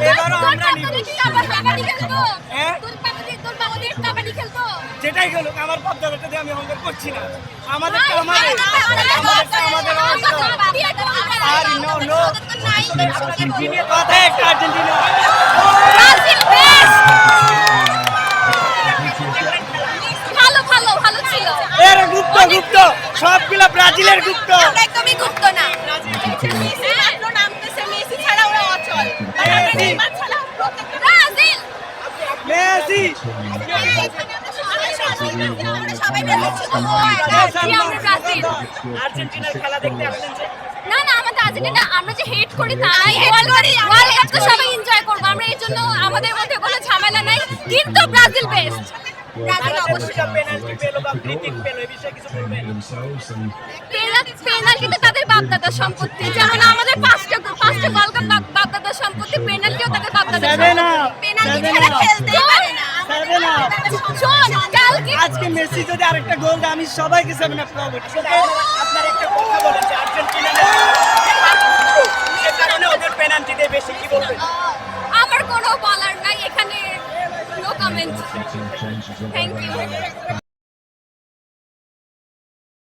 এবারও আমরা নিব। হ্যাঁ? যেটাই খেলুক আমার পদ্মাটা দিয়ে আমি অঙ্কন করছি না। আমাদের আমাদের আর নো নো আর্জেন্টিনা কথা একটা আর্জেন্টিনা ভালো ছিল। এর গুপ্ত গুপ্ত সবগুলা ব্রাজিলের গুপ্ত। আমরা একদমই গুপ্ত না। মেসি মাত্র নামতেছে, মেসি ছাড়া ওরা অচল। নেইমার ছাড়া প্রত্যেকটা ব্রাজিল। মেসি আমরা সবাই ব্রাজিল। আর্জেন্টিনার খেলা দেখতে আসছেন যে না না, আমাদের আর্জেন্টিনা আমরা যে হেট করি তাই ওয়ার্ল্ড কাপ তো সবাই এনজয় করব। আমরা এই জন্য আমাদের মধ্যে কোনো ঝামেলা নাই, কিন্তু ব্রাজিল বেস্ট। ব্রাজিল অবশ্যই পেনাল্টি পেল বা ফ্রি কিক পেল এই বিষয়ে কিছু বলবেন? পেনাল্টিতে তাদের বাপদাদার সম্পত্তি, যেমন আমাদের পাঁচটা ওয়ার্ল্ড কাপ বাপদাদার সম্পত্তি, পেনাল্টিও তাদের বাপদাদার সম্পত্তি। পেনাল্টি ছাড়া খেলতেই পারে না। শোন, কালকে আজকে মেসি যদি আরেকটা গোল দেয় আমি সবাইকে সেভেন আপ খাওয়াবো। আপনার একটা কথা বলেন যে আর্জেন্টিনা যে কারণে ওদের পেনাল্টি দিয়ে বেশি কি বলবেন? আমার কোনো বলার নাই এখানে, নো কমেন্ট। Thank you.